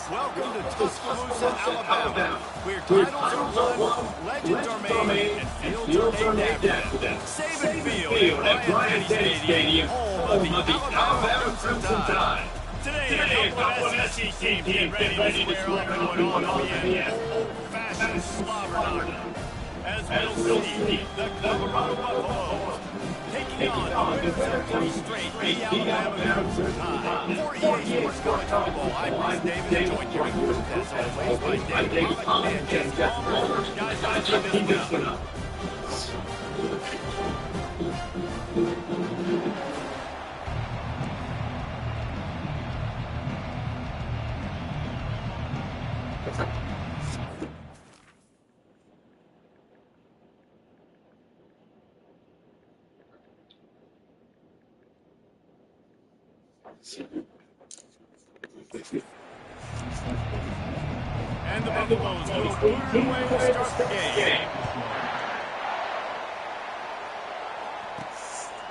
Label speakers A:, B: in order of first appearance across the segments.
A: Welcome to Tuscaloosa, Alabama, where titles are won, legends are made, and fields are named after them. Saban Field at Bryant-Denny Stadium, home of the Alabama Crimson Tide. Today, a couple of SEC teams get ready to square off going on the old-fashioned slobber knocker. As we'll see, the Colorado Buffaloes taking on the winners of 3 straight, the Alabama Crimson Tide. For EA Sports College Football, I'm Chris Davis, joined here in Cortez, always by David Pollock and James Palmer. Guys, let's keep this one up. And the Buffaloes go clear away to start the game.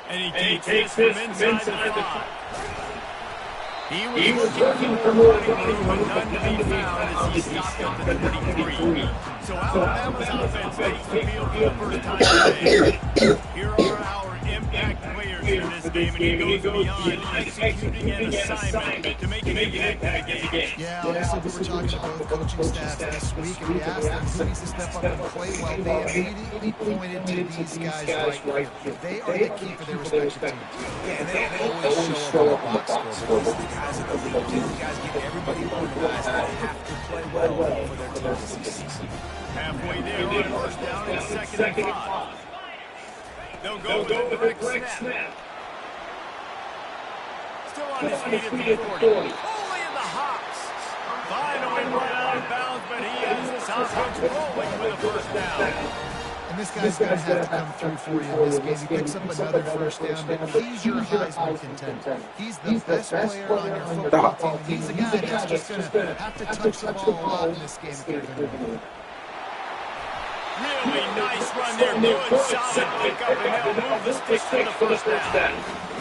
A: And he takes this from inside the 5. He was looking for more running room, but none to be found as he stopped at the 33. So Alabama's offense takes the field for the first time today. Here are our impact players in this game, and he goes beyond executing an assignment to make an impact in the game.
B: Yeah, obviously we were talking to both coaching staff this week, and we asked them who needs to step up and play well. They immediately pointed to these guys right here. They are the key for their respective teams.
C: Yeah, and they don't always show up on the box score, but these are the guys that are the lead. These guys get everybody organized and they have to play well for their team to succeed.
A: Halfway there on first down and second and 5. They'll go with the quick snap. Still on his feet at the 40. Only in the hops. Finally run out of bounds, but he has this offense rolling with a first down.
B: And this guy's going to have to come through for you in this game. He picks up another first down, but he's your Heisman contender. He's the best player on your football team. He's a guy that's just going to have to touch the ball a lot in this game if you're going to win.
A: Really nice run there. Good, solid pickup, and they'll move the sticks for the first down.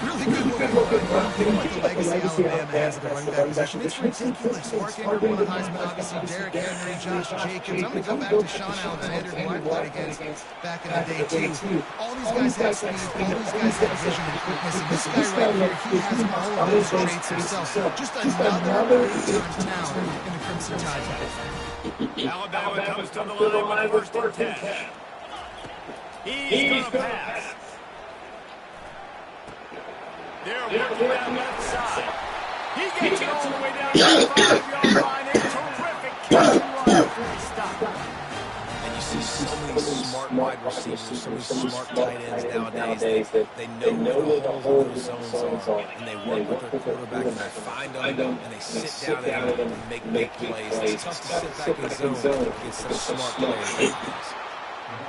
B: Really good looking run. Think about the legacy Alabama has at the running back position. It's ridiculous. Mark Ingram won a Heisman, obviously. Derrick Henry, Josh Jacobs. I'm going to go back to Sean Alexander, who I played against back in the day, too. All these guys have speed. All these guys have vision and quickness. And this guy right here, he has all of those traits himself. Just another big-time talent in the Crimson Tide.
A: Alabama comes to the line with first and 10. He's going to pass. They're working that left side. He gets it all the way down to the 5-yard line. A terrific catch and run before he stopped.
C: And you see so many smart wide receivers, so many smart tight ends nowadays. They know where the holes in those zones are, and they work with their quarterback, and they find them, and they sit down and make big plays. It's tough to sit back in zone against such smart players.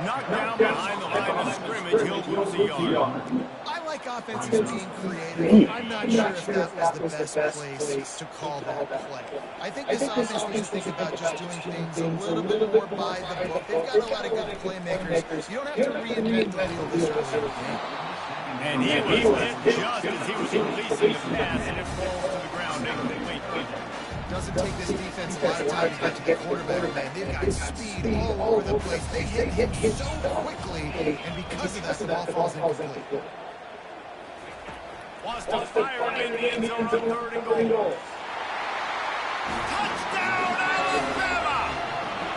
A: Knocked down behind the line of scrimmage, he'll lose a yard.
B: I like offenses being creative. I'm not sure if that was the best place to call that play. I think this offense needs to think about just doing things a little bit more by the book. They've got a lot of good playmakers. You don't have to reinvent the wheel this early in the game.
A: And he was hit just as he was releasing the pass, and it falls to the ground incomplete.
B: Doesn't take this defense a lot of time to get to the quarterback, man. They've got speed all over the place. They hit him so quickly, and because of that, the ball falls incomplete.
A: Wants to fire him in the end zone on 3rd and goal. Touchdown, Alabama!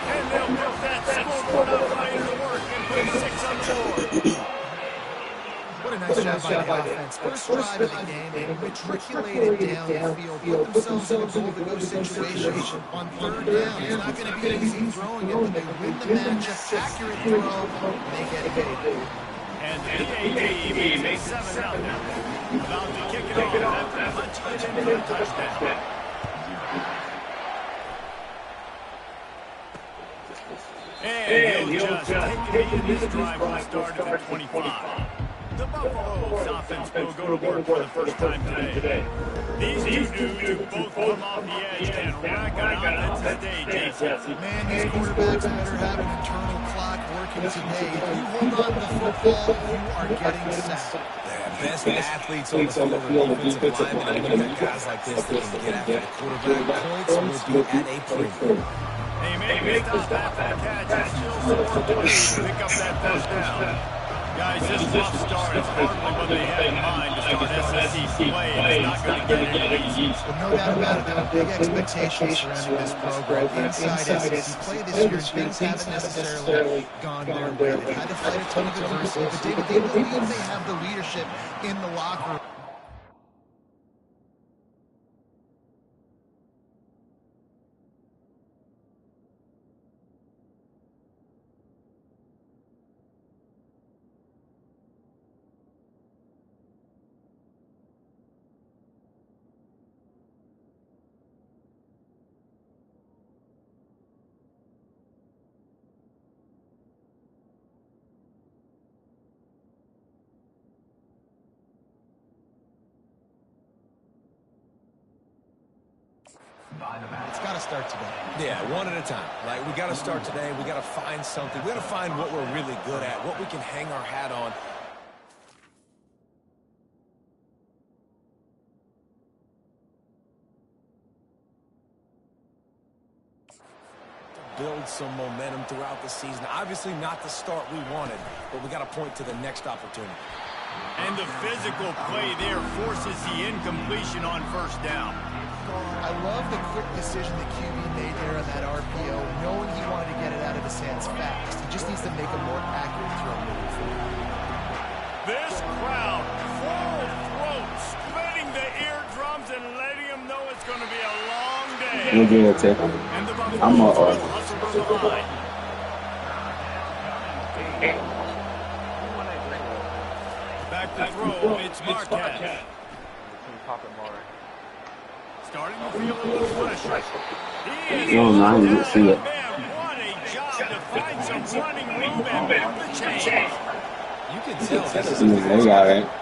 A: And they'll put that scoreboard up later to work and put 6 on the board.
B: What a nice job by the offense. First drive of the game, they matriculated down the field, put themselves in a goal-to-go situation on 3rd down. It's not going to be easy throwing it, but they win the matchup, accurate throw, they get paid.
A: And the PAT makes 7-0. About to kick it off after punching it into a touchdown. And he'll just take it in. This drive will start at the 25. The Buffalo's offense will go to work for the first time today. These two dudes who both come off the edge can rack an offense today, Jason.
B: Man, these quarterbacks better have an internal clock working today. If you hold on to the football, you are getting sacked.
C: Best athletes on the field are defensive linemen, and when you got guys like this that can get after the quarterback, points will be at a premium.
A: They make the stop after the catch and still score points to pick up that first down. Guys, this rough start is hardly what they had in mind to start SEC play, and it's not going to get any easier.
B: Well, no doubt about it, there are big expectations surrounding this program inside SEC play this year, and things haven't necessarily gone their way. They've had to fight a ton of adversity, but David, they believe they have the leadership in the locker room. It's got to start today.
C: Yeah, one at a time. Like, we got to start today. We got to find something. We got to find what we're really good at, what we can hang our hat on. Build some momentum throughout the season. Obviously not the start we wanted, but we got to point to the next opportunity.
A: And the physical play there forces the incompletion on first down.
B: I love the quick decision that QB made there on that RPO, knowing he wanted to get it out of his hands fast. He just needs to make a more accurate throw moving forward.
A: This crowd, full throat, splitting the eardrums and letting them know it's going to be a long day.
D: We'll do it, Tiff.
A: And the
D: I'm
A: Buffaloes will hustle to the line. Back to throw, it's Marquez. Starting to feel a little pressure. He is
D: I didn't see it.
A: Man, what a job to find some running room and move the chains.
C: You can tell this is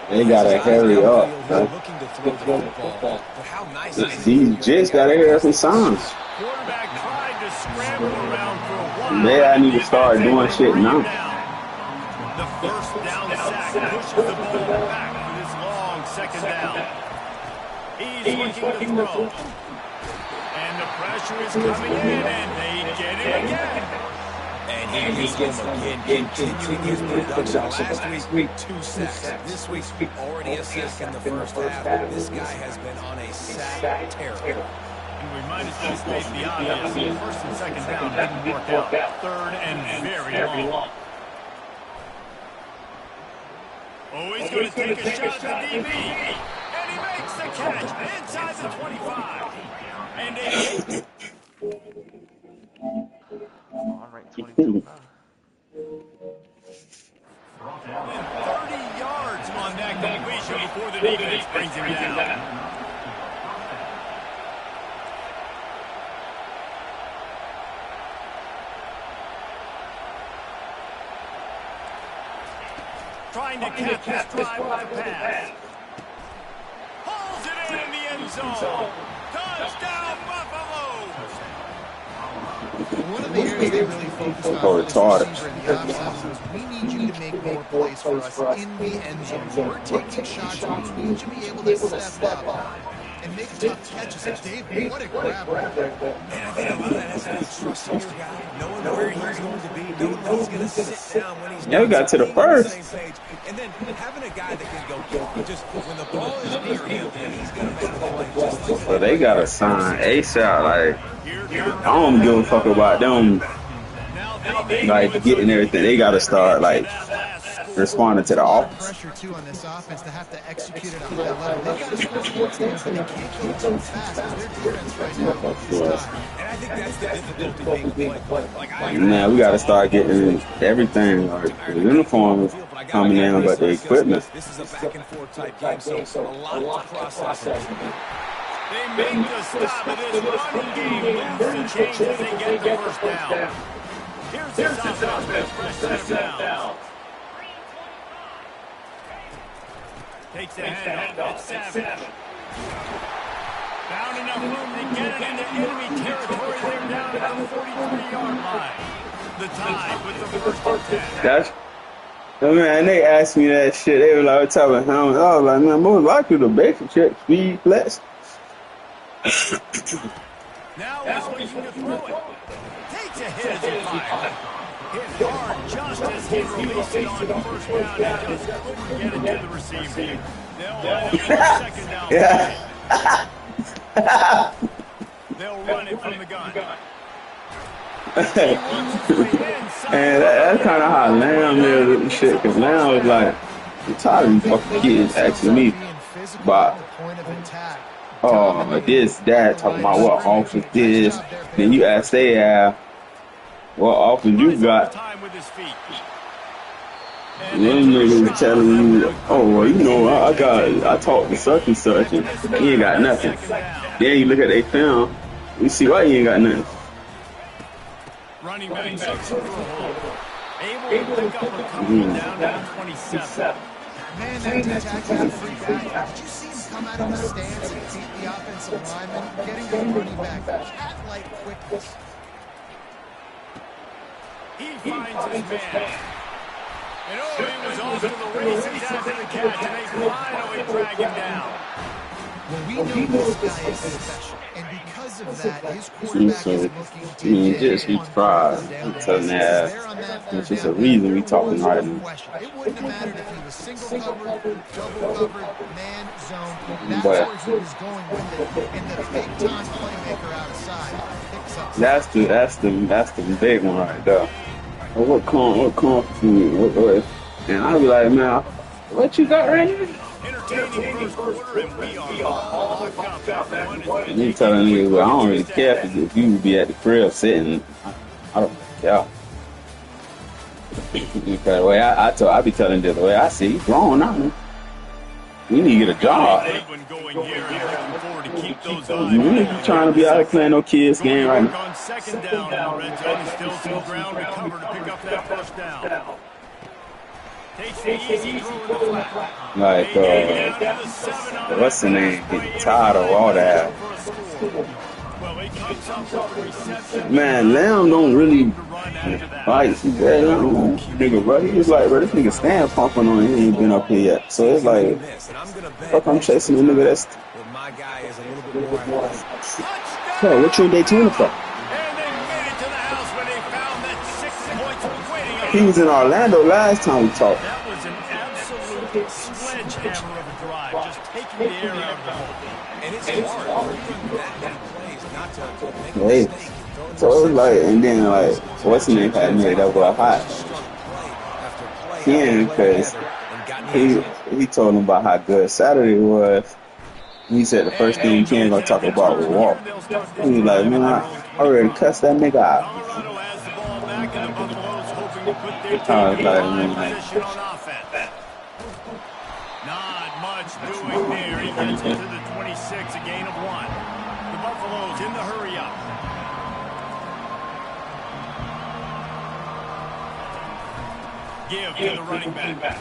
D: They gotta hurry up.
C: looking to throw the football, but how nice is
D: These Jets gotta hear some signs.
A: Quarterback tried to scramble around for a while.
D: They I need to start doing shit now.
A: The first down sack pushes the ball back for this long second down. He's looking to throw. And the pressure is coming in, and they get it again.
C: And he gets him again, continuing his production. Last week, 2 sacks. This week, already a sack in the first half. This guy has been on a sack tear.
A: And we might as well state the obvious. First and second down didn't work out. Third and very long. Oh, he's going to take a shot to DB. And he makes the catch inside the 25. And a
E: I'm ranked 22 now.
A: 30 yards on that completion before the defense brings him down. Trying to cap this drive with a pass. Hauls it in the end zone. Touchdown, Buffaloes!
B: One of the areas they really focused on
D: Oh,
B: was
D: retarded.
B: receiver in the offseason was we need you to make more plays for us in the end zone. We're taking shots. We need you to be able to step up and make tough catches. Dave, what a grab right there.
C: And I think a lot of that has to do with trusting your guy, knowing where he's going to be, knowing that he's going to sit down when he's
D: Yeah, we got to the first.
C: And then having a guy that can go, just when the ball is near him, he's going to make the play just like
D: So they gotta sign ASAP. Like, I don't give a fuck about them, like, getting everything. They gotta start, like, responding to the offense.
B: Pressure too on this offense to have to execute it at a high level. They got to score touchdowns, but they can't keep it too fast because their defense right now is tired.
C: And I think that's the difficulty being played.
D: Man, we gotta start getting everything. Like, the uniforms coming in, but the equipment.
C: This is a back and forth type game, so a lot to process.
A: They make the stop of this run game. Moves the chains as they get the first down. Here's this offense, fresh set down. Takes the handoff. It's Savage. Found enough room to get it into enemy territory. They're down at the 43-yard line. The Tide with the first and 10.
D: That's, man, they asked me that shit. They were like, what type of helmet? I was like, man, most likely the basic check, speed, flex.
A: Now he's looking to throw it. Takes a hit as he fires. Hit hard just as he released it on first down and just couldn't get it to the receiver. They'll run it for second down.
D: Yeah.
A: They'll run it from the gun.
D: And that's kind of how Lamb is with the shit. Because Lamb was like, I'm tired of these fucking kids asking me about, oh, this, that, talking about what offense this. Then you ask they what offense you got. Them niggas telling you, oh, well, you know, I talked to such and such, and he ain't got nothing. Then you look at their film, you see why he ain't got nothing.
A: Running back section for a hole. Able to pick up a couple down to 27.
B: Man, that D-tack was a free back. Did you see him come out of the stance and beat the offensive lineman? Getting the running back cat-like quickness.
A: He finds his man. And oh, he was off to the races after the catch, and they finally drag him down.
B: Well, we know this guy is special, and because of that, his quarterback is looking to
D: just be fried. I'm telling that. It's just a reason we talking right now.
B: It wouldn't have mattered if he was single covered, double covered, man zone. That's where he was going with it. And the big time playmaker outside picks up.
D: That's the big one right there. What come food? And I'll be like, man, what you got right here?
A: Entertaining first quarter, and we are all hooked up.
D: And you telling niggas, well, I don't really care if you would be at the crib sitting. I don't care. Because the way I be telling this, the way I see, he's grown now, man. We need to get a job. You ain't trying to be out of playing no kids game right now.
A: On second down, red zone is still some ground to cover to pick up that first down. Takes the easy throw in the flat.
D: Like, what's the name? Getting tired of all that. Man, Lamb don't really like, nigga, bro. He was like, bro, this nigga stand pumping on him. He ain't been up here yet. So it's like, fuck, I'm chasing a nigga that's. So, what you in Daytona for? He was in Orlando last time we talked.
A: That was an absolute sledgehammer of a drive, just taking the air out of the hole. And it's hard to
D: hey, so it was like, and then like, what's the name had made that boy hot? Yeah, because he told him about how good Saturday was. He said the first thing Ken gonna talk about was walk. He was like, man, I already cussed that nigga out.
A: Not much doing there. He gets into the 26, a gain of 1. The Buffaloes in the hurry up. Give to the running back.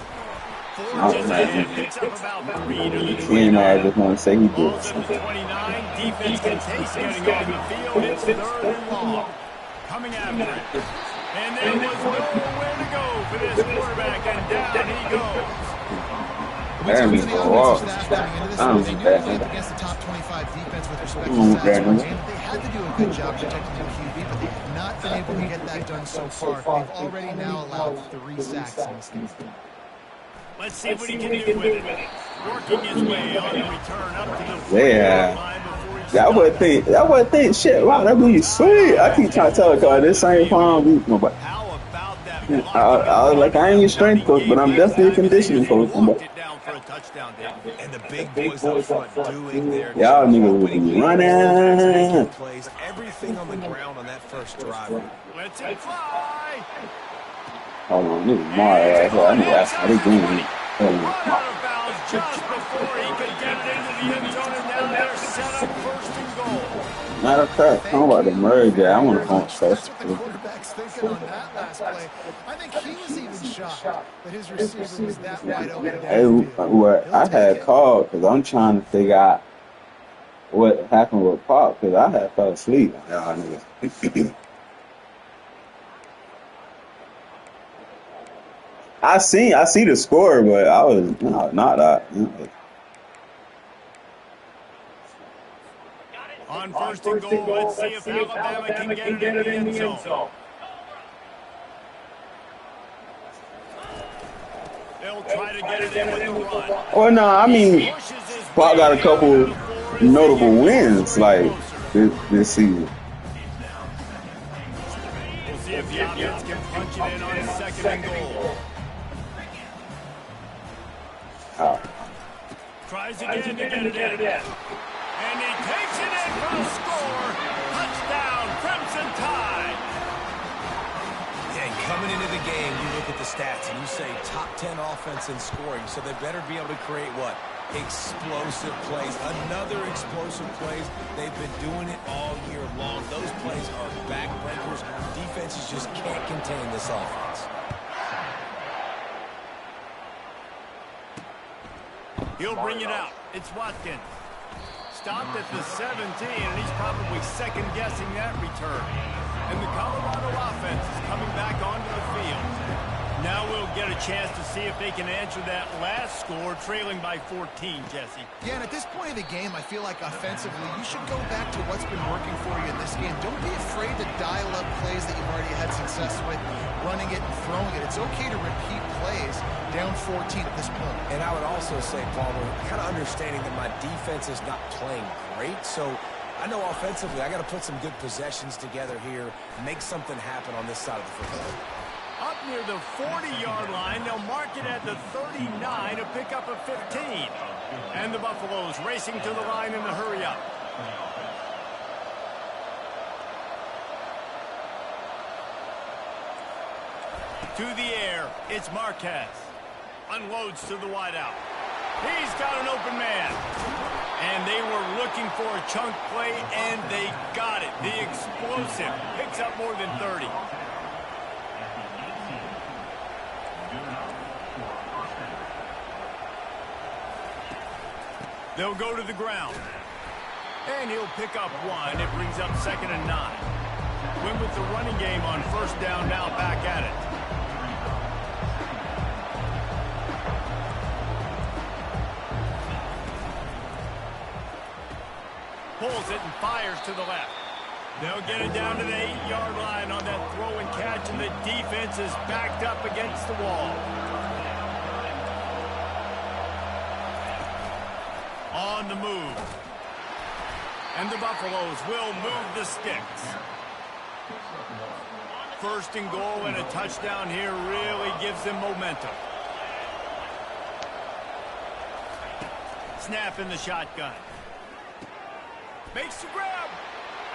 A: Forges ahead, picks up about 3 to the 29.
D: I just want to say he did.
A: Ball's at the 29. Defense can taste getting on the field. It's 3rd and long. Coming after it. And there was nowhere to go for this quarterback, and down he goes.
D: Jeremy, wow.
B: Against the top 25 defense with respect to sacks per game. They had to do a good job protecting their QB, but they have not been able to get that done so far. They've already now allowed 3 sacks in this game.
A: Let's see what he can do with it. Working his way on the return up to the
D: That would think shit. Wow, that be sweet. I keep trying to tell her, cause this ain't fun. But I was like, I ain't a strength coach, but I'm definitely a conditioning coach.
C: And the big boys up front doing their
D: y'all niggas would be running.
C: Everything on the ground on that first drive.
A: Let's it fly.
D: Hold on, nigga, Mario right here. I need to ask how they doing.
A: Run out of bounds just before he could get it into the end zone, and now they're set up first and goal.
D: Matter of fact, I'm about to merge that. I want to phone
B: That's
D: first.
B: what the quarterback's thinking on that last play. I think he was even shocked that his receiver was that wide open
D: Hey,
B: downfield.
D: what I had called because I'm trying to figure out what happened with Pop because I had fell asleep. Y'all niggas. I see the score, but I was not that.
A: On first and goal, let's see if Alabama can get it in the end zone. They'll try to get it in with the run.
D: Well, no, I mean, Pop got a couple notable wins like this season.
A: We'll see if the offense can punch it in on second and goal.
D: Oh.
A: Tries again to get it in. And he takes it in for the score. Touchdown, Crimson Tide.
C: Yeah, and coming into the game, you look at the stats and you say top 10 offense in scoring, so they better be able to create what? Explosive plays. Another explosive plays. They've been doing it all year long. Those plays are backbreakers. Defenses just can't contain this offense.
A: He'll bring it out. It's Watkins. Stopped at the 17, and he's probably second-guessing that return. And the Colorado offense is coming back onto the field. Now we'll get a chance to see if they can answer that last score, trailing by 14, Jesse.
B: Yeah, and at this point of the game, I feel like offensively, you should go back to what's been working for you in this game. Don't be afraid to dial up plays that you've already had success with, running it and throwing it. It's okay to repeat plays down 14 at this point.
C: And I would also say, Palmer, kind of understanding that my defense is not playing great, so I know offensively I got to put some good possessions together here, make something happen on this side of the football.
A: Up near the 40-yard line, they'll mark it at the 39 to pick up a 15. And the Buffaloes racing to the line in the hurry-up. To the air, it's Marquez. Unloads to the wideout. He's got an open man. And they were looking for a chunk play, and they got it. The explosive picks up more than 30. They'll go to the ground. And he'll pick up one. It brings up 2nd and 9. Win with the running game on first down, now back at it. Pulls it and fires to the left. They'll get it down to the 8-yard line on that throw and catch, and the defense is backed up against the wall. On the move. And the Buffaloes will move the sticks. First and goal and a touchdown here really gives them momentum. Snap in the shotgun. Makes the grab.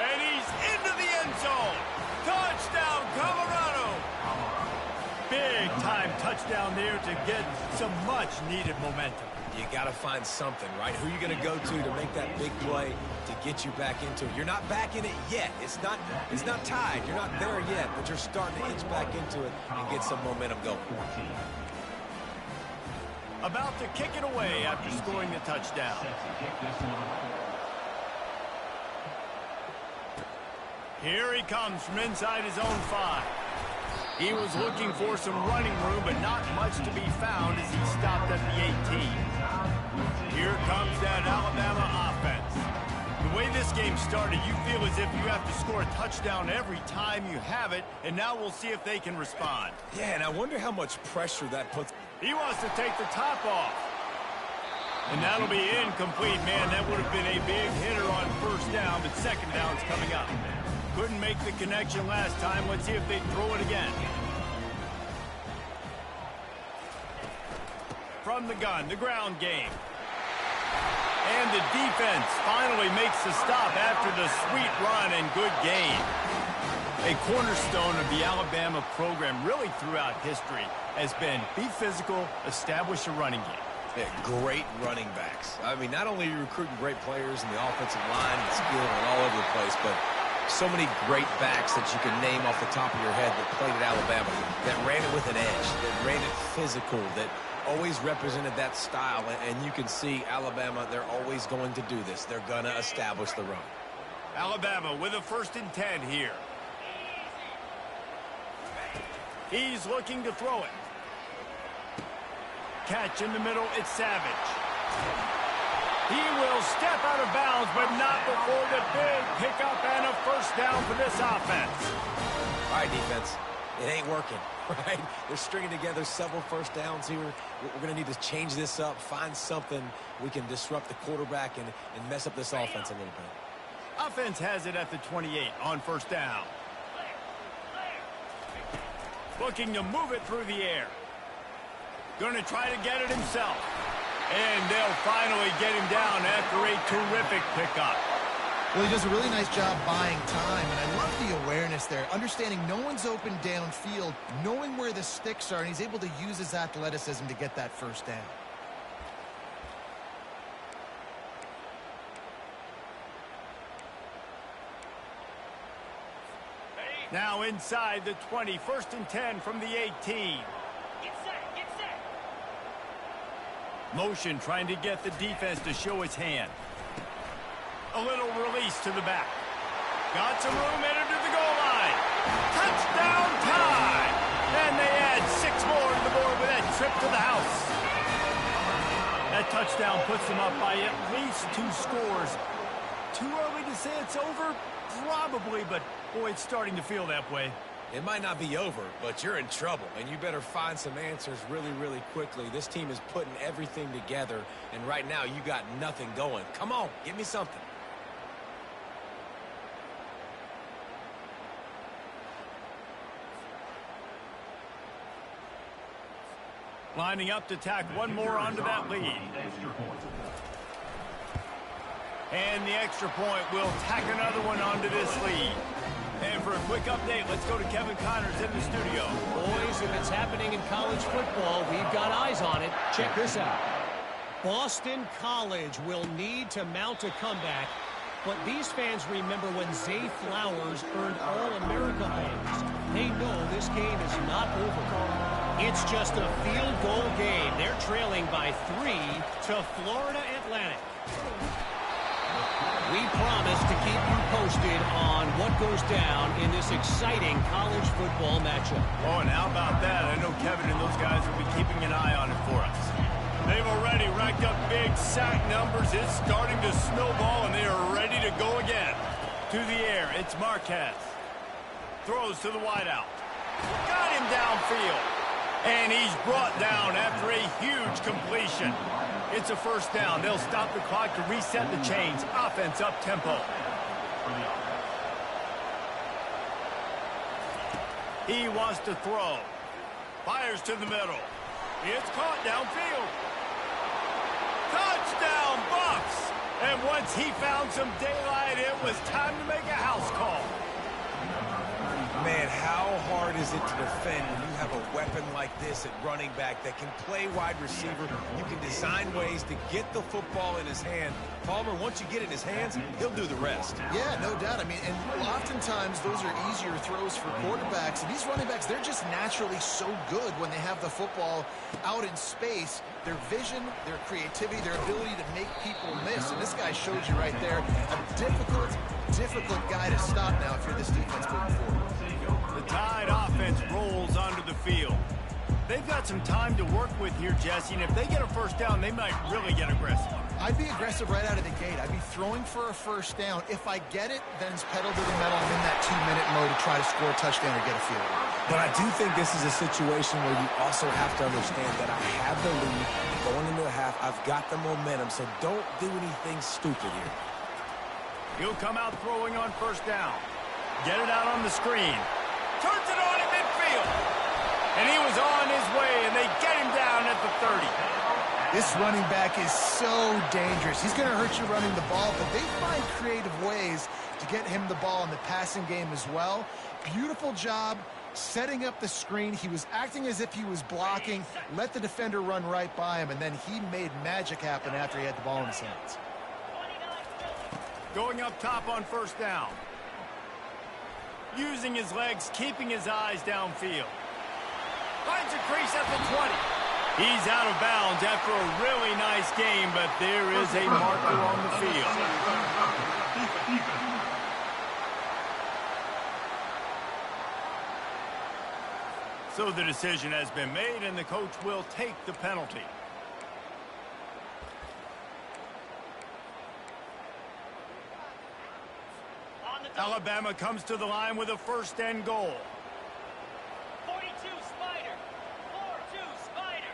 A: And he's into the end zone. Touchdown, Colorado. Big-time touchdown there to get some much-needed momentum.
C: You got to find something, right? Who are you going to go to make that big play to get you back into it? You're not back in it yet. It's not tied. You're not there yet, but you're starting to inch back into it and get some momentum going.
A: About to kick it away after scoring the touchdown. Here he comes from inside his own 5. He was looking for some running room, but not much to be found as he stopped at the 18. Here comes that Alabama offense. The way this game started, you feel as if you have to score a touchdown every time you have it, and now we'll see if they can respond.
C: Yeah, and I wonder how much pressure that puts.
A: He wants to take the top off. And that'll be incomplete, man. That would have been a big hitter on first down, but second down's coming up. Couldn't make the connection last time. Let's see if they throw it again. From the gun, the ground game. And the defense finally makes the stop after the sweet run and good gain. A cornerstone of the Alabama program really throughout history has been be physical, establish a running game.
C: Yeah, great running backs. I mean, not only are you recruiting great players in the offensive line and skill and all over the place, but so many great backs that you can name off the top of your head that played at Alabama, that ran it with an edge, that ran it physical, that always represented that style. And you can see Alabama, they're always going to do this. They're going to establish the run.
A: Alabama with a 1st and 10 here. He's looking to throw it. Catch in the middle, it's Savage. He will step out of bounds, but not before the big pickup and a 1st down for this offense.
C: All right, defense, it ain't working, right? They're stringing together several 1st downs here. We're going to need to change this up, find something we can disrupt the quarterback and mess up this offense a little bit.
A: Offense has it at the 28 on 1st down. Looking to move it through the air. Going to try to get it himself. And they'll finally get him down after a terrific pickup.
B: Well, he does a really nice job buying time, and I love the awareness there. Understanding no one's open downfield, knowing where the sticks are, and he's able to use his athleticism to get that 1st down.
A: Now inside the 20, 1st and 10 from the 18.
F: Get set.
A: Motion trying to get the defense to show its hand. A little release to the back. Got some room, entered to the goal line. Touchdown time! And they add 6 more to the board with that trip to the house. That touchdown puts them up by at least 2 scores. Too early to say it's over? Probably, but boy, it's starting to feel that way.
C: It might not be over, but you're in trouble, and you better find some answers really, really quickly. This team is putting everything together, and right now you got nothing going. Come on, give me something.
A: Lining up to tack one more onto that lead. And the extra point will tack another one onto this lead. And for a quick update, let's go to Kevin Connors in the studio.
G: Boys, if it's happening in college football, we've got eyes on it. Check this out. Boston College will need to mount a comeback, but these fans remember when Zay Flowers earned All-America honors. They know this game is not over. It's just a field goal game. They're trailing by 3 to Florida Atlantic. We promise to keep you posted on what goes down in this exciting college football matchup.
A: Oh, and how about that? I know Kevin and those guys will be keeping an eye on it for us. They've already racked up big sack numbers. It's starting to snowball, and they are ready to go again. To the air, it's Marquez. Throws to the wideout. Got him downfield. And he's brought down after a huge completion. It's a 1st down. They'll stop the clock to reset the chains. Offense up tempo. He wants to throw. Fires to the middle. It's caught downfield. Touchdown, Bucks! And once he found some daylight, it was time to make a house call.
C: Man, how hard is it to defend when you have a weapon like this at running back that can play wide receiver? You can design ways to get the football in his hand. Palmer, once you get it in his hands, he'll do the rest.
B: Yeah, no doubt. I mean, and oftentimes those are easier throws for quarterbacks. And these running backs, they're just naturally so good when they have the football out in space. Their vision, their creativity, their ability to make people miss. And this guy showed you right there a difficult guy to stop now if you're this defense moving forward.
A: The Tide offense rolls onto the field. They've got some time to work with here, Jesse, and if they get a 1st down, they might really get aggressive.
B: I'd be aggressive right out of the gate. I'd be throwing for a 1st down. If I get it, then it's pedal to the metal. I'm in that 2-minute mode to try to score a touchdown or get a field goal.
C: But I do think this is a situation where you also have to understand that I have the lead going into the half. I've got the momentum, so don't do anything stupid here.
A: He'll come out throwing on 1st down. Get it out on the screen. Turns it on in midfield. And he was on his way, and they get him down at the 30.
B: This running back is so dangerous. He's going to hurt you running the ball, but they find creative ways to get him the ball in the passing game as well. Beautiful job setting up the screen. He was acting as if he was blocking, let the defender run right by him, and then he made magic happen after he had the ball in his hands.
A: Going up top on first down. Using his legs, keeping his eyes downfield. Finds a crease at the 20. He's out of bounds after a really nice game, but there is a marker on the field. So the decision has been made, and the coach will take the penalty. Alabama comes to the line with a first and goal.
F: 42 Spider. 4-2 Spider.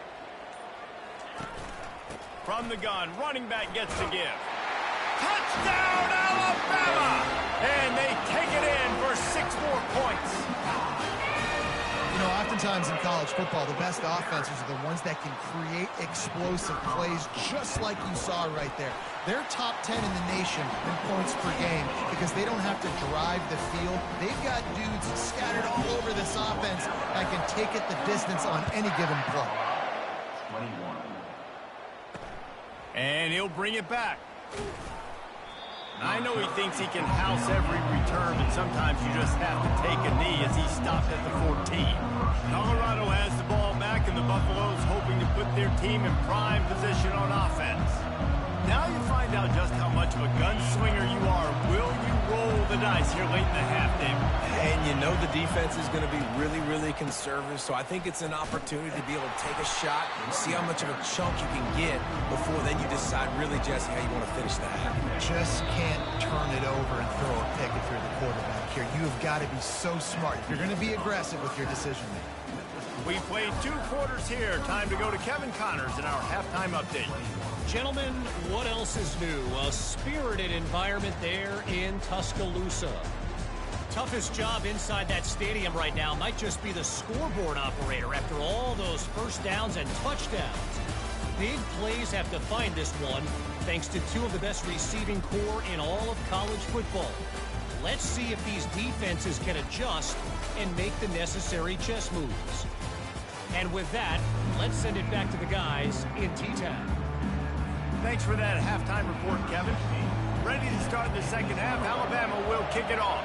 A: From the gun, running back gets to give. Touchdown, Alabama! And they take it in for 6 more points.
B: You know, oftentimes in college football, the best offenses are the ones that can create explosive plays just like you saw right there. They're top 10 in the nation in points per game because they don't have to drive the field. They've got dudes scattered all over this offense that can take it the distance on any given play.
A: 21. And he'll bring it back. I know he thinks he can house every return, but sometimes you just have to take a knee as he stopped at the 14. Colorado has the ball back, and the Buffaloes hoping to put their team in prime position on offense. Now you find out just how much of a gunslinger you are. Will you roll the dice here late in the half, David?
C: And you know the defense is going to be really, really conservative, so I think it's an opportunity to be able to take a shot and see how much of a chunk you can get before then you decide really, Jesse, how you want to finish the half.
B: Just can't turn it over and throw a pick if you're the quarterback here. You have got to be so smart. You're going to be aggressive with your decision making.
A: We played 2 quarters here. Time to go to Kevin Connors in our halftime update.
G: Gentlemen, what else is new? A spirited environment there in Tuscaloosa. Toughest job inside that stadium right now might just be the scoreboard operator after all those first downs and touchdowns. Big plays have defined this one, thanks to 2 of the best receiving core in all of college football. Let's see if these defenses can adjust and make the necessary chess moves. And with that, let's send it back to the guys in T-Town.
A: Thanks for that halftime report, Kevin. Ready to start the second half. Alabama will kick it off.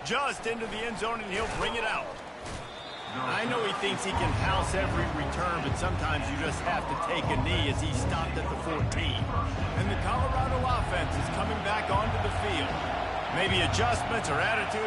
A: Just into the end zone, and he'll bring it out. I know he thinks he can house every return, but sometimes you just have to take a knee as he stopped at the 14. And the Colorado offense is coming back onto the field. Maybe adjustments or attitude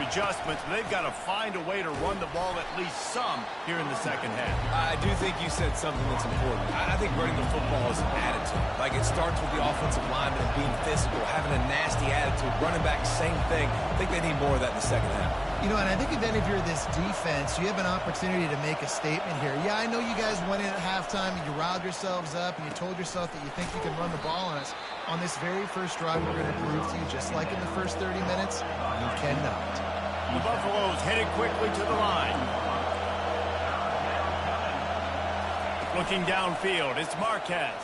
A: adjustments, but they've got to find a way to run the ball at least some here in the second half.
C: I do think you said something that's important. I think running the football is an attitude. Like, it starts with the offensive lineman and being physical, having a nasty attitude. Running back, same thing. I think they need more of that in the second half.
B: You know, and I think then if you're this defense, you have an opportunity to make a statement here. Yeah, I know you guys went in at halftime and you riled yourselves up and you told yourself that you think you can run the ball on us. On this very first drive, we're going to prove to you, just like in the first 30 minutes, you cannot.
A: The Buffaloes headed quickly to the line. Looking downfield, it's Marquez.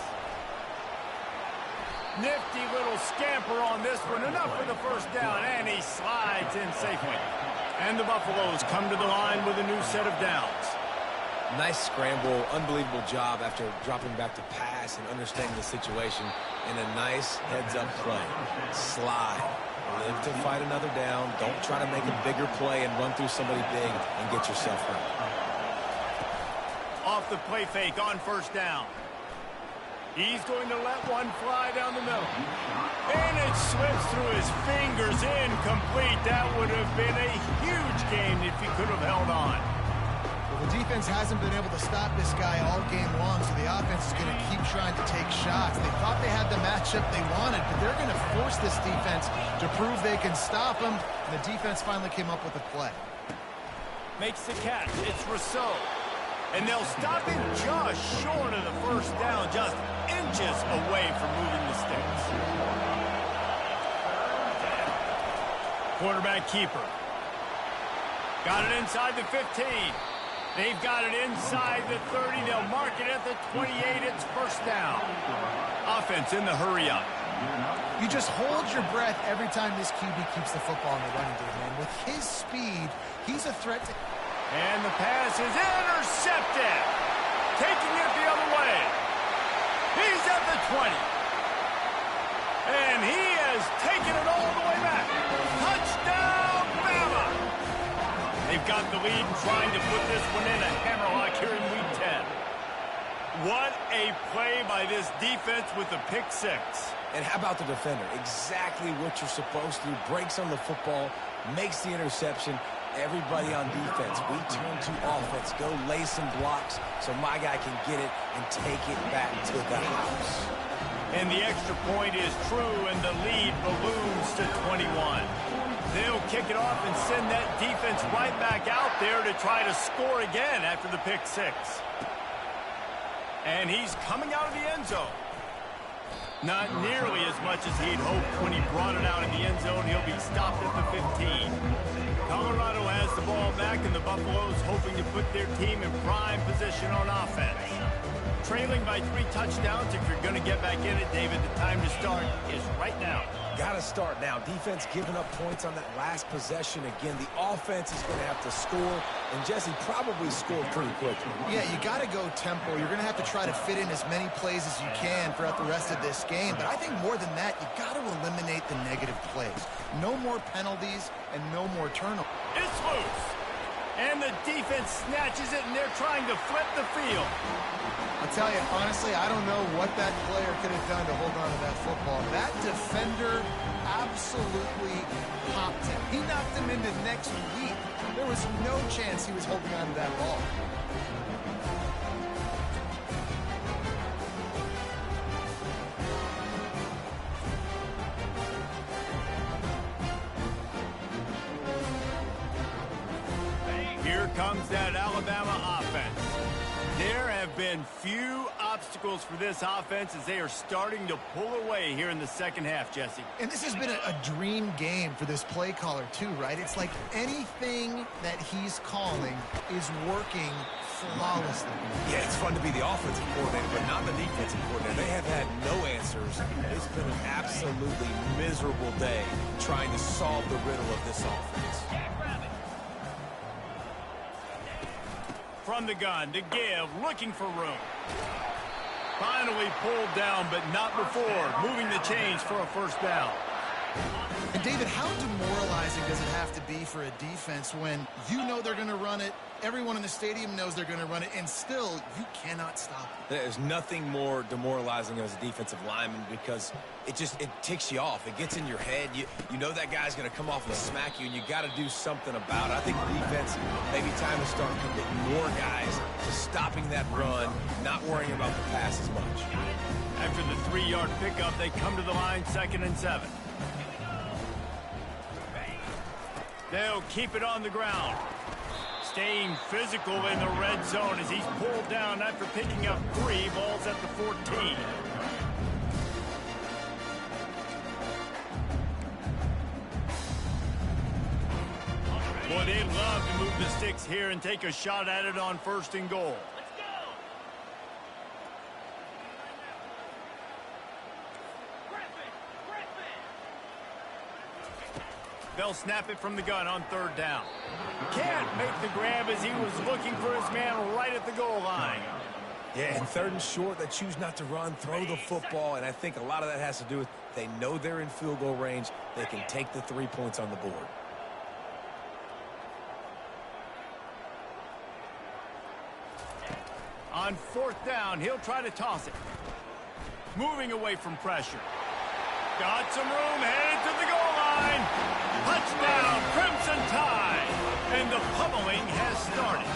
A: Nifty little scamper on this one. Enough for the first down, and he slides in safely. And the Buffaloes come to the line with a new set of downs.
C: Nice scramble, unbelievable job after dropping back to pass and understanding the situation, and a nice heads-up play. Slide. Live to fight another down. Don't try to make a bigger play and run through somebody big and get yourself hurt.
A: Off the play fake on first down. He's going to let one fly down the middle. And it slips through his fingers, incomplete. That would have been a huge gain if he could have held on.
B: Well, the defense hasn't been able to stop this guy all game long, so the offense is going to keep trying to take shots. They thought they had the matchup they wanted, but they're going to force this defense to prove they can stop him. And the defense finally came up with a play.
A: Makes the catch. It's Rousseau. And they'll stop him just short of the first down, just inches away from moving the sticks. Quarterback keeper. Got it inside the 15. They've got it inside the 30. They'll mark it at the 28. It's first down. Offense in the hurry up.
B: You just hold your breath every time this QB keeps the football in the running game, man. With his speed, he's a threat to...
A: And the pass is intercepted. Taking it the other way. He's at the 20. And he has taken it all the way back. Touchdown, Bama! They've got the lead and trying to put this one in a hammerlock here in Week 10. What a play by this defense with the pick six.
C: And how about the defender? Exactly what you're supposed to do. Breaks on the football, makes the interception. Everybody on defense, we turn to offense. Go lay some blocks so my guy can get it and take it back to the house.
A: And the extra point is true, and the lead balloons to 21. They'll kick it off and send that defense right back out there to try to score again after the pick six. And he's coming out of the end zone. Not nearly as much as he'd hoped when he brought it out in the end zone. He'll be stopped at the 15. Colorado has the ball back, and the Buffaloes hoping to put their team in prime position on offense. Trailing by 3 touchdowns. If you're going to get back in it, David, the time to start is right now.
C: Got to start now. Defense giving up points on that last possession. Again, the offense is going to have to score, and Jesse probably scored pretty quickly.
B: Yeah, you got to go tempo. You're going to have to try to fit in as many plays as you can throughout the rest of this game. But I think more than that, you got to eliminate the negative plays. No more penalties and no more turnovers.
A: It's loose. And the defense snatches it, and they're trying to flip the field.
B: I'll tell you, honestly, I don't know what that player could have done to hold on to that football. That defender absolutely popped him. He knocked him into next week. There was no chance he was holding on to that ball.
A: Here comes that Alabama offense. There have been few obstacles for this offense as they are starting to pull away here in the second half, Jesse.
B: And this has been a dream game for this play caller too, right? It's like anything that he's calling is working flawlessly.
C: Yeah, it's fun to be the offensive coordinator, but not the defensive coordinator. They have had no answers. It's been an absolutely miserable day trying to solve the riddle of this offense.
A: From the gun to give, looking for room. Finally pulled down, but not before. Moving the chains for a first down.
B: And David, how demoralizing does it have to be for a defense when you know they're going to run it, everyone in the stadium knows they're going to run it, and still you cannot stop it?
C: There's nothing more demoralizing as a defensive lineman because it ticks you off. It gets in your head. You know that guy's going to come off and smack you, and you got to do something about it. I think defense, maybe time to start committing more guys to stopping that run, not worrying about the pass as much.
A: After the 3-yard pickup, they come to the line 2nd and 7. They'll keep it on the ground. Staying physical in the red zone as he's pulled down after picking up 3 balls at the 14. Boy, they'd love to move the sticks here and take a shot at it on 1st and goal. They'll snap it from the gun on 3rd down. Can't make the grab as he was looking for his man right at the goal line.
C: Yeah, and 3rd and short, they choose not to run, throw the football, and I think a lot of that has to do with they know they're in field goal range. They can take the 3 points on the board.
A: On 4th down, he'll try to toss it. Moving away from pressure. Got some room, headed to the goal line. Touchdown, Crimson Tide. And the pummeling has started.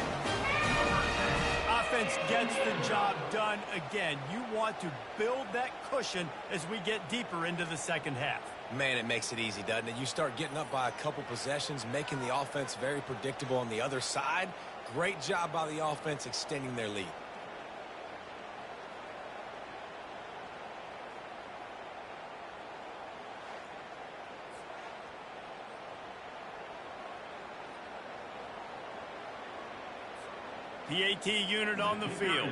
A: Offense gets the job done again. You want to build that cushion as we get deeper into the second half.
C: Man, it makes it easy, doesn't it? You start getting up by a couple possessions, making the offense very predictable on the other side. Great job by the offense extending their lead.
A: PAT unit on the field.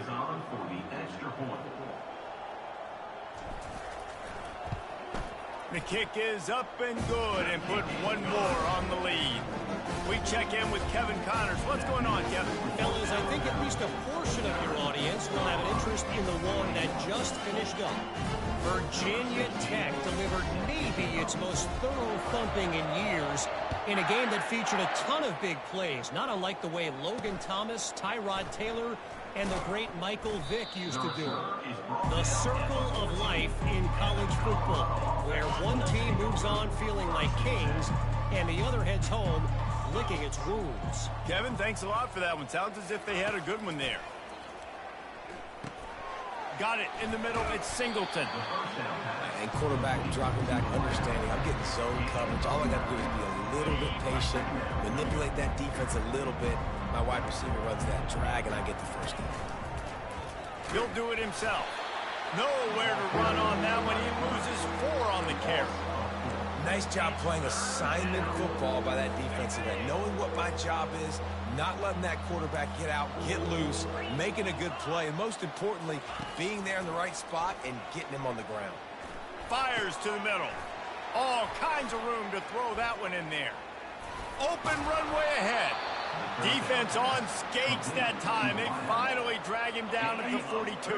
A: The kick is up and good and put one more on the lead. We check in with Kevin Connors. What's going on, Kevin?
G: Fellas, I think at least a portion of your audience will have an interest in the one that just finished up. Virginia Tech delivered maybe its most thorough thumping in years in a game that featured a ton of big plays, not unlike the way Logan Thomas, Tyrod Taylor, and the great Michael Vick used to do it. The circle of life in college football, where one team moves on feeling like kings and the other heads home licking its wounds.
A: Kevin, thanks a lot for that one. Sounds as if they had a good one there. Got it in the middle. It's Singleton.
C: And quarterback dropping back, understanding I'm getting zone coverage. All I got to do is be a little bit patient, manipulate that defense a little bit. My wide receiver runs that drag, and I get the first down.
A: He'll do it himself. Nowhere to run on that one. He loses 4 on the carry.
C: Nice job playing assignment football by that defensive end. Knowing what my job is, not letting that quarterback get out, get loose, making a good play, and most importantly, being there in the right spot and getting him on the ground.
A: Fires to the middle. All kinds of room to throw that one in there. Open runway ahead. Defense on skates that time. They finally drag him down at the 42.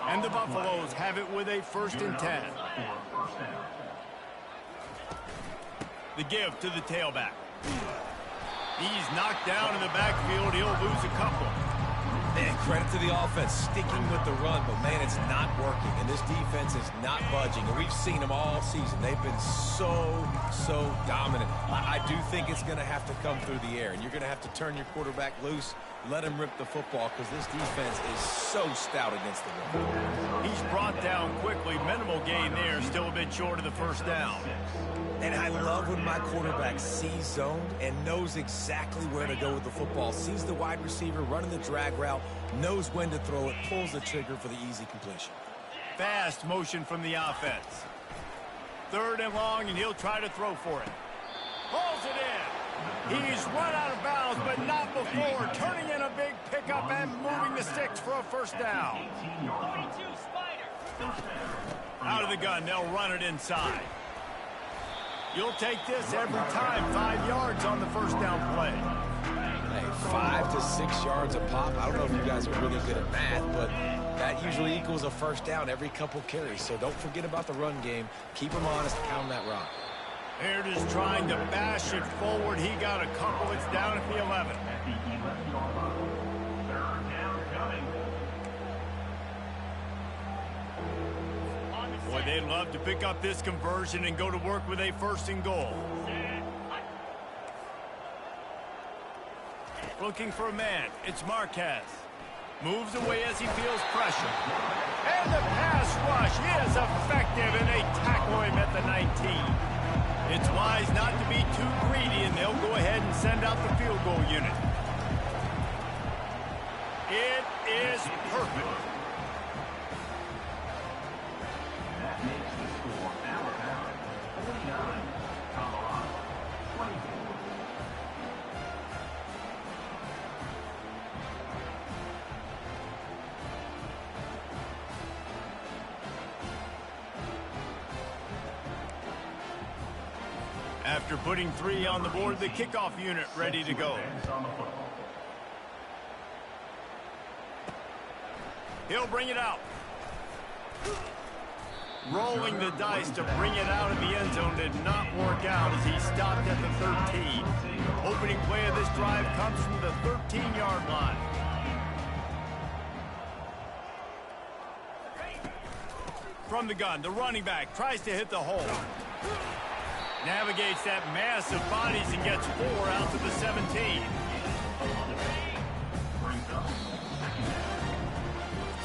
A: And the Buffaloes have it with a 1st and 10. The give to the tailback. He's knocked down in the backfield. He'll lose a couple.
C: Man, credit to the offense sticking with the run, but man, it's not working, and this defense is not budging, and we've seen them all season. They've been so dominant. I do think it's going to have to come through the air, and you're going to have to turn your quarterback loose, let him rip the football, because this defense is so stout against the run.
A: He's brought down quickly. Minimal gain there, still a bit short of the 1st down.
C: And I love when my quarterback sees zone and knows exactly where to go with the football, sees the wide receiver running the drag route, knows when to throw it, pulls the trigger for the easy completion.
A: Fast motion from the offense. 3rd and long, and he'll try to throw for it. Pulls it in. He's run out of bounds, but not before. Turning in a big pickup and moving the sticks for a 1st down.
F: 42 Spider.
A: Out of the gun, they'll run it inside. You'll take this every time. 5 yards on the 1st down play.
C: Hey, 5 to 6 yards a pop. I don't know if you guys are really good at math, but that usually equals a 1st down every couple carries. So don't forget about the run game. Keep them honest, pound that rock.
A: They're just trying to bash it forward. He got a couple. It's down at the 11. Boy, they'd love to pick up this conversion and go to work with a 1st and goal. Looking for a man. It's Marquez. Moves away as he feels pressure. And the pass rush is effective, and they tackle him at the 19. It's wise not to be too greedy, and they'll go ahead and send out the field goal unit. It is perfect. After putting 3 on the board, the kickoff unit ready to go. He'll bring it out. Rolling the dice to bring it out of the end zone did not work out as he stopped at the 13. Opening play of this drive comes from the 13-yard line. From the gun, the running back tries to hit the hole. Navigates that mass of bodies and gets 4 out to the 17.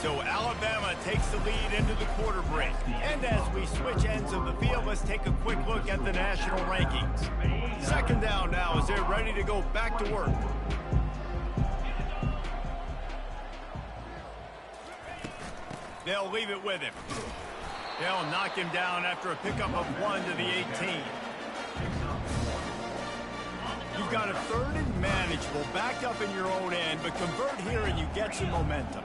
A: So Alabama takes the lead into the quarter break. And as we switch ends of the field, let's take a quick look at the national rankings. 2nd down now as they're ready to go back to work. They'll leave it with him. They'll knock him down after a pickup of 1 to the 18. You've got a 3rd and manageable, back up in your own end, but convert here and you get some momentum.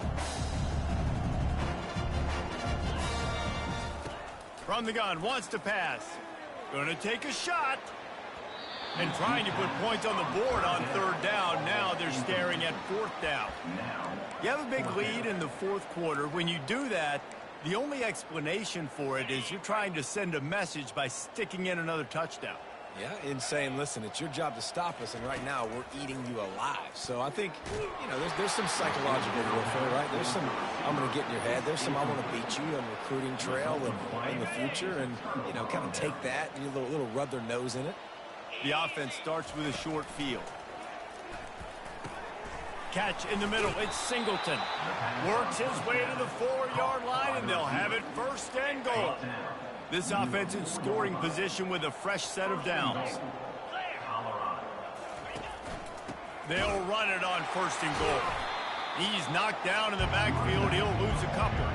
A: From the gun, wants to pass. Gonna take a shot. And trying to put points on the board on 3rd down. Now they're staring at 4th down. You have a big lead in the 4th quarter. When you do that, the only explanation for it is you're trying to send a message by sticking in another touchdown.
C: Yeah, and saying, listen, it's your job to stop us, and right now we're eating you alive. So I think, you know, there's some psychological warfare, right? There's some, I'm going to get in your head. There's some, I want to beat you on recruiting trail and in the future, and, you know, kind of take that and a little rub their nose in it.
A: The offense starts with a short field. Catch in the middle. It's Singleton. Works his way to the 4-yard line, and they'll have it 1st and goal. This offense in scoring position with a fresh set of downs. They'll run it on 1st and goal. He's knocked down in the backfield. He'll lose a couple.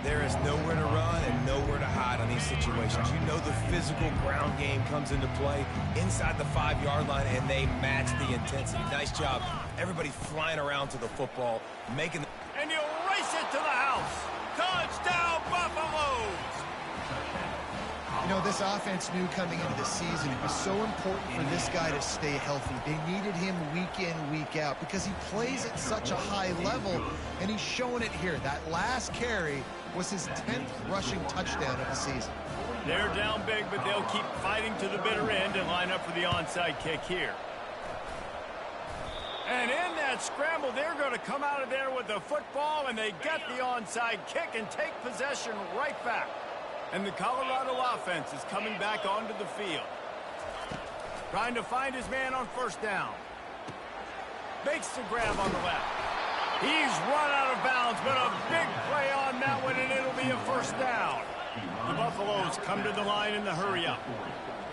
C: There is nowhere to run and nowhere to hide on these situations. You know the physical ground game comes into play inside the 5-yard line, and they match the intensity. Nice job. Everybody flying around to the football, making the...
A: And he'll race it to the house. Touchdown, Buffaloes!
B: You know, this offense knew coming into the season it was so important for this guy to stay healthy. They needed him week in, week out because he plays at such a high level, and he's showing it here. That last carry was his 10th rushing touchdown of the season.
A: They're down big, but they'll keep fighting to the bitter end and line up for the onside kick here. And in that scramble, they're going to come out of there with the football, and they get the onside kick and take possession right back. And the Colorado offense is coming back onto the field. Trying to find his man on 1st down. Makes the grab on the left. He's run out of bounds, but a big play on that one, and it'll be a 1st down. The Buffaloes come to the line in the hurry-up.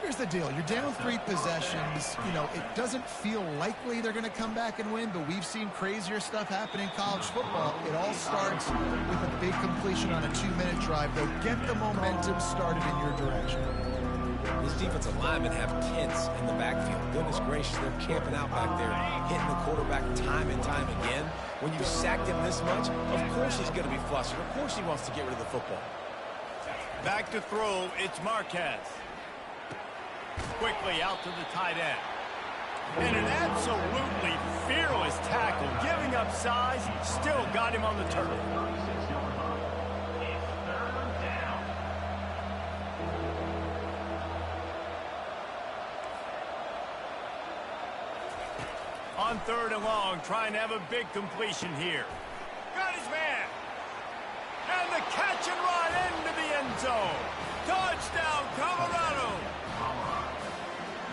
B: Here's the deal. You're down 3 possessions. You know, it doesn't feel likely they're going to come back and win, but we've seen crazier stuff happen in college football. It all starts with a big completion on a 2-minute drive. They'll get the momentum started in your direction.
C: These defensive linemen have tents in the backfield. Goodness gracious, they're camping out back there, hitting the quarterback time and time again. When you sacked him this much, of course he's going to be flustered. Of course he wants to get rid of the football.
A: Back to throw, it's Marquez. Quickly out to the tight end. And an absolutely fearless tackle, giving up size, still got him on the turf. On 3rd and long, trying to have a big completion here. Got his man. And the catch and run into the end zone. Touchdown, Colorado.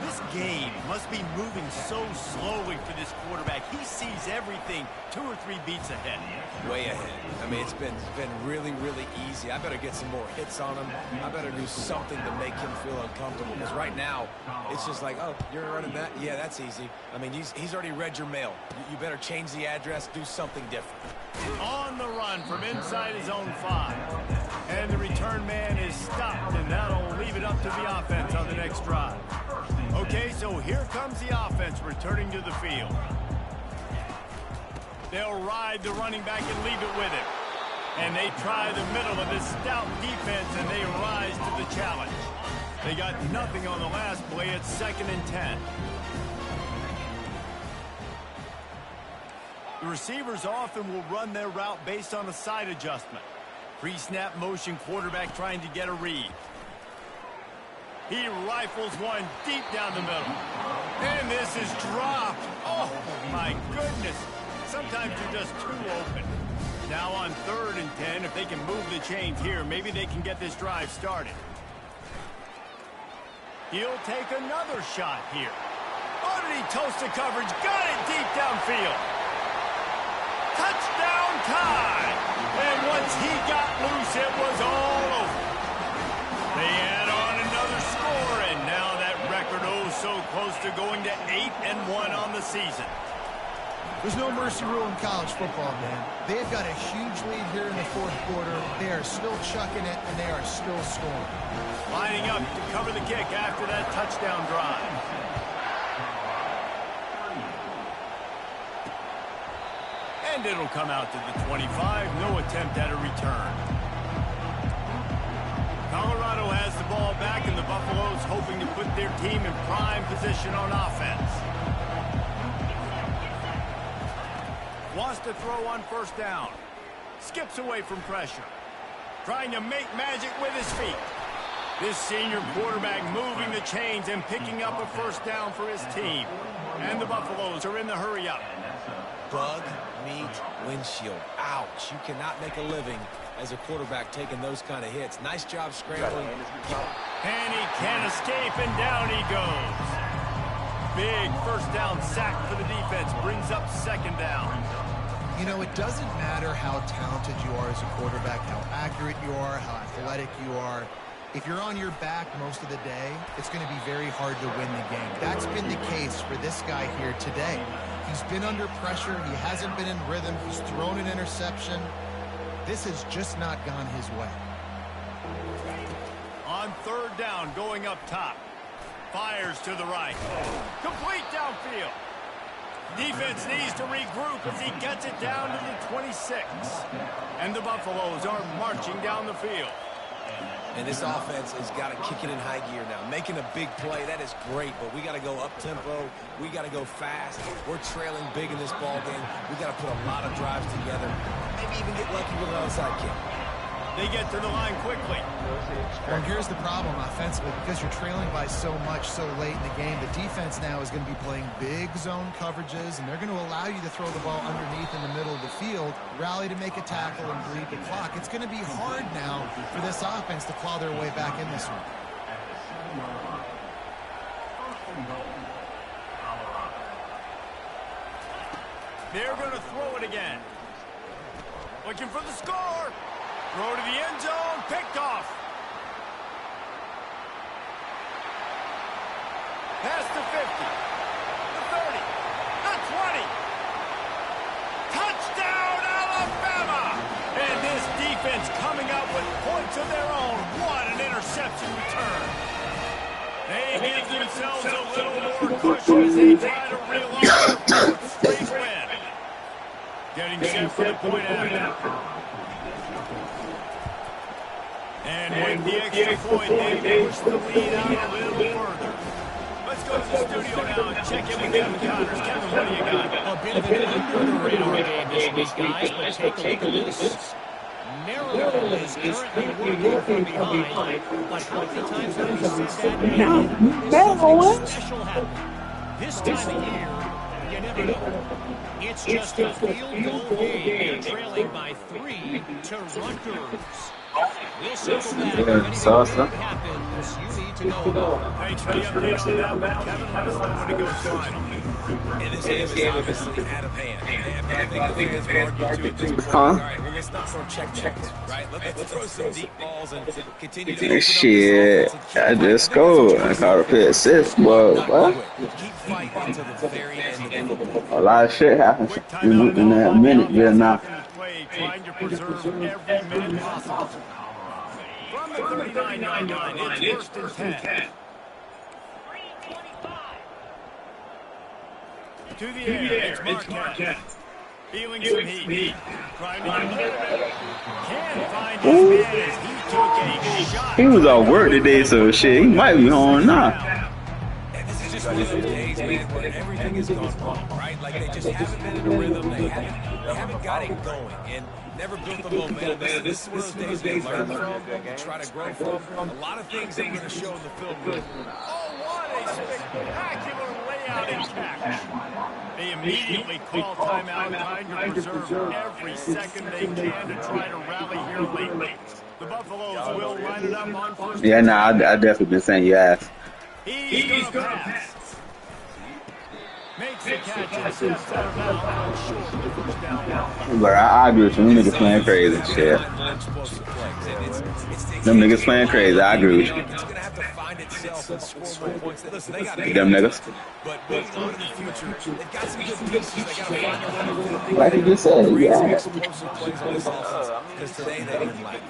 A: This game must be moving so slowly for this quarterback. He sees everything 2 or 3 beats ahead.
C: Way ahead. I mean, it's been really, really easy. I better get some more hits on him. I better do something to make him feel uncomfortable. Because right now, it's just like, oh, you're running that? Yeah, that's easy. I mean, he's already read your mail. You better change the address, do something different.
A: On the run from inside his own 5. And the return man is stopped, and that'll leave it up to the offense on the next drive. Okay, so here comes the offense returning to the field. They'll ride the running back and leave it with him. And they try the middle of this stout defense, and they rise to the challenge. They got nothing on the last play. It's 2nd and 10. The receivers often will run their route based on a side adjustment. Pre-snap motion, quarterback trying to get a read. He rifles one deep down the middle. And this is dropped. Oh, my goodness. Sometimes you're just too open. Now on 3rd and 10, if they can move the chains here, maybe they can get this drive started. He'll take another shot here. Oh, did he toast the coverage? Got it deep downfield. Touchdown time! And once he got loose, it was all over. They add on another score, and now that record so close to going to 8-1 on the season.
B: There's no mercy rule in college football, man. They've got a huge lead here in the 4th quarter. They are still chucking it, and they are still scoring.
A: Lining up to cover the kick after that touchdown drive. And it'll come out to the 25. No attempt at a return. Colorado has the ball back, and the Buffaloes hoping to put their team in prime position on offense. Wants to throw on first down. Skips away from pressure. Trying to make magic with his feet. This senior quarterback moving the chains and picking up a first down for his team. And the Buffaloes are in the hurry-up.
C: Bug meat windshield. Ouch. You cannot make a living as a quarterback taking those kind of hits. Nice job scrambling.
A: And he can't escape, and down he goes. Big first down sack for the defense. Brings up second down.
B: You know, it doesn't matter how talented you are as a quarterback, how accurate you are, how athletic you are. If you're on your back most of the day, it's going to be very hard to win the game. That's been the case for this guy here today. He's been under pressure. He hasn't been in rhythm. He's thrown an interception. This has just not gone his way.
A: On third down, going up top. Fires to the right. Complete downfield. Defense needs to regroup as he gets it down to the 26. And the Buffaloes are marching down the field.
C: And this offense has got to kick it in high gear now. Making a big play, that is great, but we got to go up-tempo. We got to go fast. We're trailing big in this ball game. We got to put a lot of drives together. Maybe even get lucky with an onside kick.
A: They get to the line quickly.
B: Well, here's the problem offensively. Because you're trailing by so much so late in the game, the defense now is going to be playing big zone coverages, and they're going to allow you to throw the ball underneath in the middle of the field, rally to make a tackle, and bleed the clock. It's going to be hard now for this offense to claw their way back in this one.
A: They're going to throw it again. Looking for the score. Throw to the end zone. Picked off. Past the 50. The 30. The 20. Touchdown, Alabama! And this defense coming up with points of their own. What an interception return. They give themselves a little more cushion as they try to reel off their fourth straight win. Getting set for the point after. And with the extra point, they push the lead out a little further. Let's go to the studio now and check in with Kevin Connors. Kevin, what do you got?
G: A bit of an under-the-radar game this week, guys, but take a look at this. Maryland is currently working from behind, but how many times have we seen that? Something special happen. This time of year, you never know. It's just a field goal game. They're trailing by 3 to Rutgers. We'll circle back. If anything happens, you need to know about.
A: Thanks for the update on that, Kevin. Let us know when it goes final.
C: And this game is obviously out of hand. I think the fans will argue to at this point. All right, well, let's not throw check-downs, right? Let's throw some deep balls and continue to
D: shit, I just scored. I caught a pick six, but what?
C: keep fighting until the very end of the football.
D: A lot of shit happens in that minute there now.
A: Trying to preserve every minute possible. From the 39-9 it's first and 10. To the air, it's Marquette. Feeling some heat. Trying to get rid of it. Can't find his man as he took a shot.
D: He was off work today, so shit, he might be home now.
C: This is just one of those days, man, where everything has gone wrong, right? Like, they just haven't been in a rhythm. They haven't got it going and never built the momentum. This is one of those days we learn from and try to grow from. A lot of things that we're going to show in the film room.
A: Oh, what a spectacular layout and catch. They immediately call timeout, trying to preserve every second they can to try to rally here lately. The Buffaloes will line it up on first.
D: Yeah, nah, I definitely been saying yes.
A: He's gonna pass. Makes the catch and steps out of bounds short of the first down.
D: But I agree with you. Them niggas playing crazy and shit. Them niggas playing crazy. I agree with you.
C: It's going to have to find itself and score more points. Listen, they got
D: Them niggas.
C: But moving on in the future, they've got some good pieces. They got to find their way.
D: Like you just said, yeah.
C: Explosive plays on this offense. Because today they didn't like it.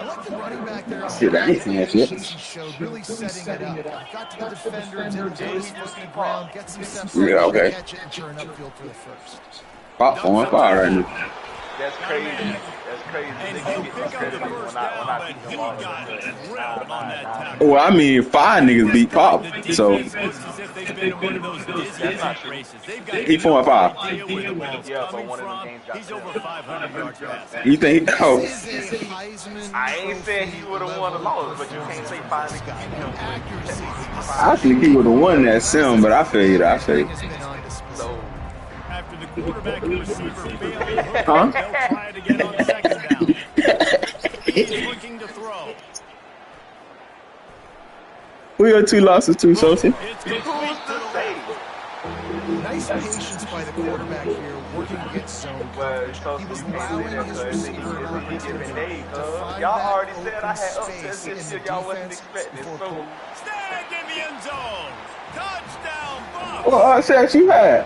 B: I like the running back there.
D: Shit, I ain't seen that shit.
B: He showed really setting it up. Got to the defender and did his foot in the ground, get some steps,
D: Yeah, okay.
B: catch it, and turn upfield for the first.
D: About 4-5 right now.
E: That's crazy. That's crazy.
A: And
E: Niggas
A: he'll
E: get
A: pick up the
E: discredited
A: first
E: when I
A: down, but
E: beat
A: he
E: him all over
A: got
E: the good.
A: drilled on that tackle.
D: Well, I mean, 5 niggas beat Pop,
A: The
D: so
A: defense looks as if they've been in one of those dizzy races. They've got
D: he 4-5.
A: no idea where the ball's
E: Yeah, but
A: coming
E: one of them
A: from.
E: games got
A: He's over
E: drilled.
A: 500 yards passing.
D: You think? Oh,
B: This is a Heisman
E: I ain't saying he would have won or
B: level
E: lost, but you can't say 5 niggas beat him.
B: accuracy.
D: I think he would have won that sim, but I feel you. I feel you.
B: Has been on display.
E: So,
A: After the quarterback and receiver fail to hook
D: Huh?
A: up, they'll try it again on second down. He's looking to throw.
D: Who your 2 losses to, Sosa?
A: It's
E: who's
A: complete to
E: to
A: the
E: say?
B: Nice patience by the quarterback here, working against zone
E: Well,
B: coverage.
E: so
B: He was
E: you can't
B: allowing
E: say that
B: his
E: because
B: receiver an
E: he
B: opportunity
E: giving Dave,
B: to find
E: y'all
B: that
E: already said I
B: open
E: had upsets
B: space
E: this
B: in
E: year.
B: the
E: Y'all wasn't
B: defense
E: expecting.
B: before
E: So,
A: snagged in the end zone. Touchdown, Bucks.
D: Well, I said you had.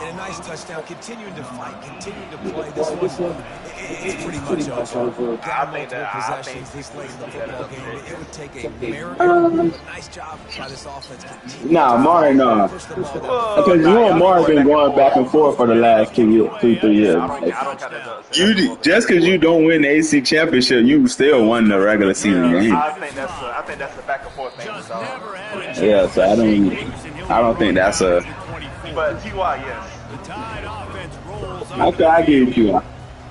C: And a nice touchdown, continuing to fight, continuing to play. This one, it's pretty much over.
E: I think that
C: Possessions this late in the football game. It would take a miracle. But nice job by this offense.
D: Nah, Mari, no.
C: Push the ball down.
D: Because you know Mari been going back and forth for the last 2 years, 3 years.
E: I don't count that upset.
D: You just because you don't win the AC championship, you still won the regular season game.
E: I think that's a back and forth thing.
A: Just
E: So.
A: never had a
D: Yeah, so I don't think that's a.
E: But T.Y., yes.
A: The Tide offense rolls up.
D: Okay, I give you.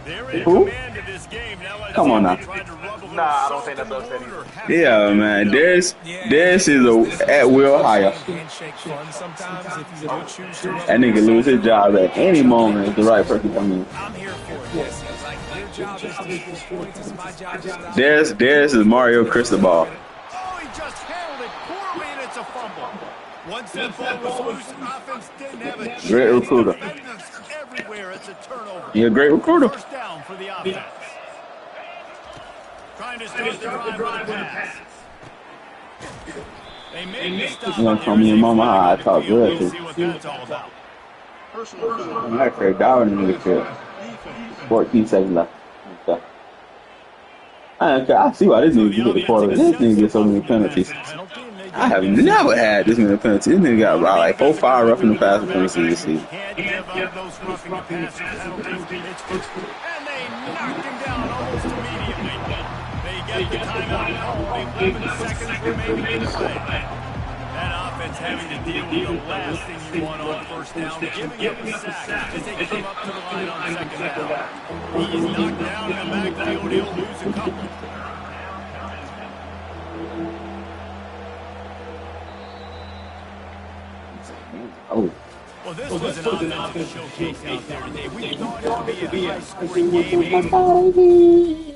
A: They're in
D: Who?
A: command of this game. Now let's
D: Come on
A: see
D: now.
A: if they try to rub a little
E: Nah, I don't
A: salt
E: think that's
A: in the
E: upset
A: wound
E: either.
A: or have
D: Yeah, man. Darius is a at will hire.
C: Handshake fun sometimes if you do choose to.
D: That nigga lose his job at any moment if the right person come in.
C: I'm here for it. Yes, like your job is to score points. It's my job to stop.
D: Darius is Mario Cristobal.
A: Oh, he just handled it poorly, and it's a fumble. Once that ball was loose, offense didn't have a chance.
D: Great recruiter.
A: Defenders everywhere. It's a turnover.
D: You're a great recruiter.
A: First down for the offense. Trying to start the drive with a pass. They made the stop.
D: You gonna tell me and mama how I talk good
A: We'll
D: too.
A: see what that's all about.
D: I Craig Darwin in the field. 14 seconds left. Okay. I see why this nigga get the quarter. This nigga get so many penalties. I have never had this many penalties. This nigga got about like 4-5 roughing the passer penalties this season.
A: Can't give up those roughing the passer penalties. And they knocked him down almost immediately. They get the timeout called. 11 seconds remaining in play. That offense having to deal with the last thing you want on first down, giving him a sack as they come up to the line on second down. He's knocked down in the backfield. He'll lose a couple.
D: Oh.
A: Well, this was an offensive showcase out there today. We thought it would be a high-scoring game.